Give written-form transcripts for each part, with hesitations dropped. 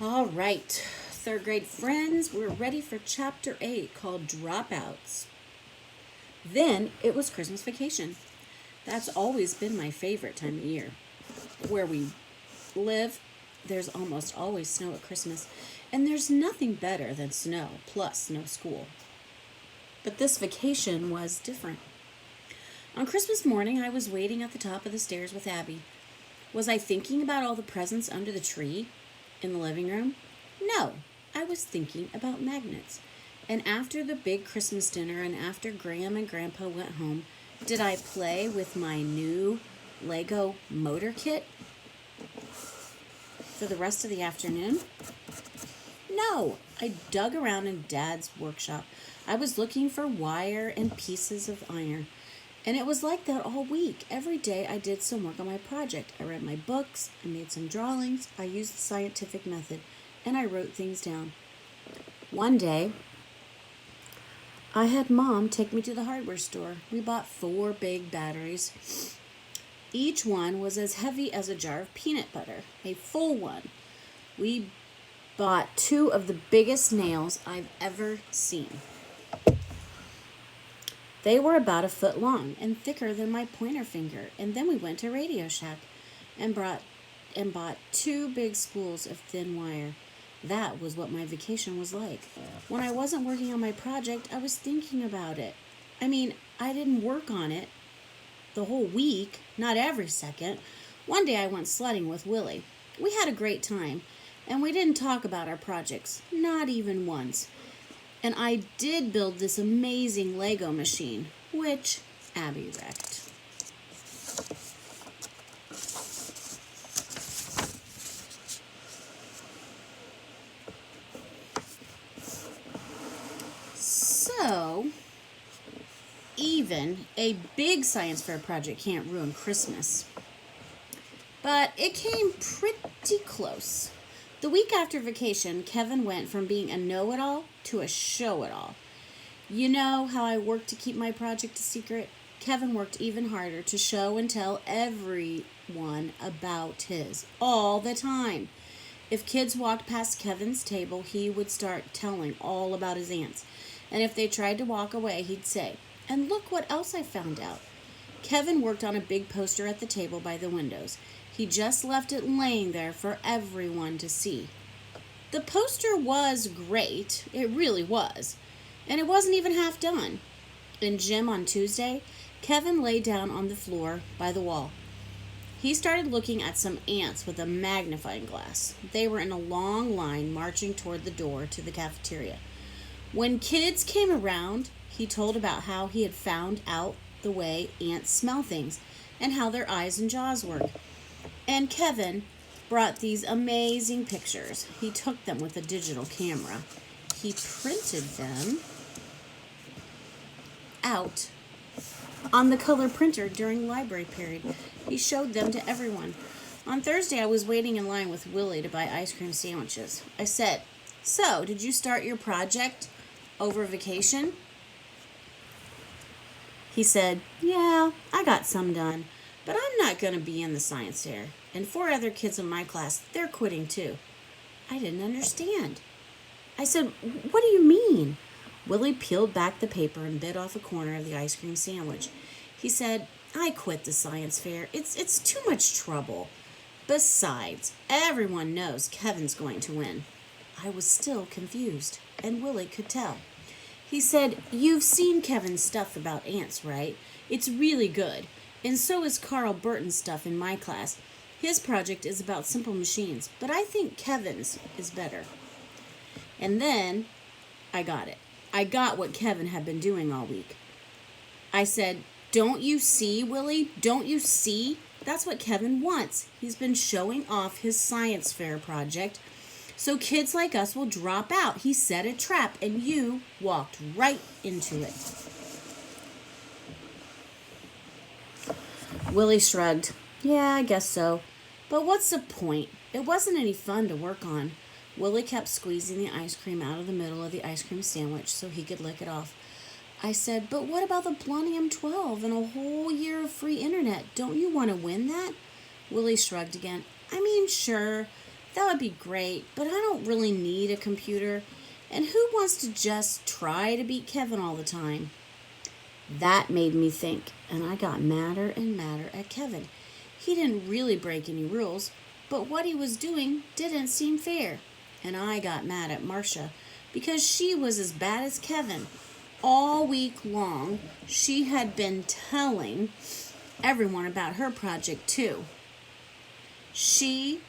All right, third grade friends, we're ready for chapter 8 called Dropouts. Then it was Christmas vacation. That's always been my favorite time of year. Where we live, there's almost always snow at Christmas, and there's nothing better than snow plus no school. But this vacation was different. On Christmas morning, I was waiting at the top of the stairs with Abby. Was I thinking about all the presents under the tree in the living room? No, I was thinking about magnets. And after the big Christmas dinner and after Graham and Grandpa went home, did I play with my new Lego motor kit for the rest of the afternoon? No, I dug around in Dad's workshop. I was looking for wire and pieces of iron. And it was like that all week. Every day I did some work on my project. I read my books, I made some drawings, I used the scientific method, and I wrote things down. One day, I had Mom take me to the hardware store. We bought 4 big batteries. Each one was as heavy as a jar of peanut butter, a full one. We bought 2 of the biggest nails I've ever seen. They were about a foot long and thicker than my pointer finger. And then we went to Radio Shack and bought 2 big spools of thin wire. That was what my vacation was like. When I wasn't working on my project, I was thinking about it. I didn't work on it the whole week, not every second. One day I went sledding with Willie. We had a great time, and we didn't talk about our projects, not even once. And I did build this amazing Lego machine, which Abby wrecked. So, even a big science fair project can't ruin Christmas. But it came pretty close. The week after vacation, Kevin went from being a know-it-all to a show-it-all. You know how I worked to keep my project a secret? Kevin worked even harder to show and tell everyone about his, all the time. If kids walked past Kevin's table, he would start telling all about his ants. And if they tried to walk away, he'd say, "And look what else I found out." Kevin worked on a big poster at the table by the windows. He just left it laying there for everyone to see. The poster was great. It really was. And it wasn't even half done. In gym on Tuesday, Kevin lay down on the floor by the wall. He started looking at some ants with a magnifying glass. They were in a long line marching toward the door to the cafeteria. When kids came around, he told about how he had found out the way ants smell things and how their eyes and jaws work. And Kevin brought these amazing pictures. He took them with a digital camera. He printed them out on the color printer during library period. He showed them to everyone. On Thursday, I was waiting in line with Willie to buy ice cream sandwiches. I said, "So, did you start your project over vacation?" He said, "Yeah, I got some done, but I'm not going to be in the science fair. And 4 other kids in my class, they're quitting too." I didn't understand. I said, "What do you mean?" Willie peeled back the paper and bit off a corner of the ice cream sandwich. He said, "I quit the science fair. It's too much trouble. Besides, everyone knows Kevin's going to win." I was still confused, and Willie could tell. He said, "You've seen Kevin's stuff about ants, right? It's really good. And so is Carl Burton's stuff in my class. His project is about simple machines, but I think Kevin's is better." And then I got it. I got what Kevin had been doing all week. I said, "Don't you see, Willie? Don't you see? That's what Kevin wants. He's been showing off his science fair project so kids like us will drop out. He set a trap, and you walked right into it." Willie shrugged. "Yeah, I guess so. But what's the point? It wasn't any fun to work on." Willie kept squeezing the ice cream out of the middle of the ice cream sandwich so he could lick it off. I said, "But what about the Plutonium 12 and a whole year of free internet? Don't you want to win that?" Willie shrugged again. Sure, That would be great, but I don't really need a computer. And who wants to just try to beat Kevin all the time? That made me think, and I got madder and madder at Kevin. He didn't really break any rules, but what he was doing didn't seem fair. And I got mad at Marcia because she was as bad as Kevin. All week long, she had been telling everyone about her project too. She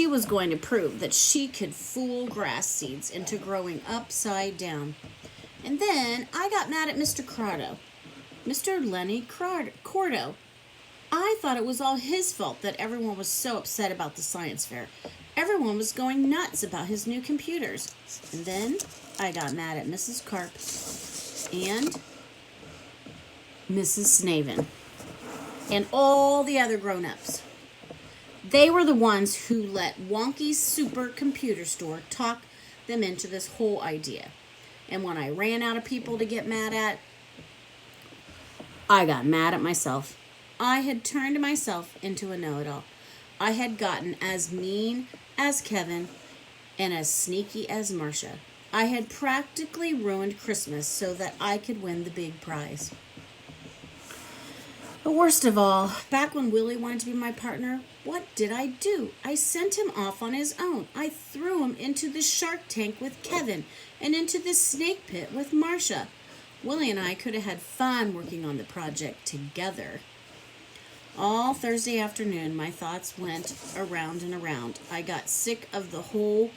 was going to prove that she could fool grass seeds into growing upside down. And then I got mad at Mr. Cordo. Mr. Lenny Cordo. I thought it was all his fault that everyone was so upset about the science fair. Everyone was going nuts about his new computers. And then I got mad at Mrs. Carp and Mrs. Snaven and all the other grown-ups. They were the ones who let Wonky's supercomputer store talk them into this whole idea. And when I ran out of people to get mad at, I got mad at myself. I had turned myself into a know-it-all. I had gotten as mean as Kevin and as sneaky as Marcia. I had practically ruined Christmas so that I could win the big prize. But worst of all, back when Willie wanted to be my partner, what did I do? I sent him off on his own. I threw him into the shark tank with Kevin and into the snake pit with Marcia. Willie and I could have had fun working on the project together. All Thursday afternoon, my thoughts went around and around. I got sick of the whole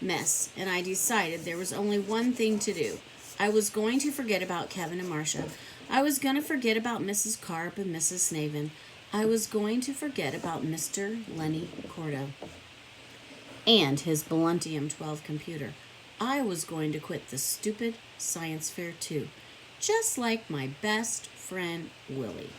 mess, and I decided there was only one thing to do. I was going to forget about Kevin and Marcia. I was going to forget about Mrs. Carp and Mrs. Snaven. I was going to forget about Mr. Lenny Cordo and his Belluntium 12 computer. I was going to quit the stupid science fair too, just like my best friend Willie.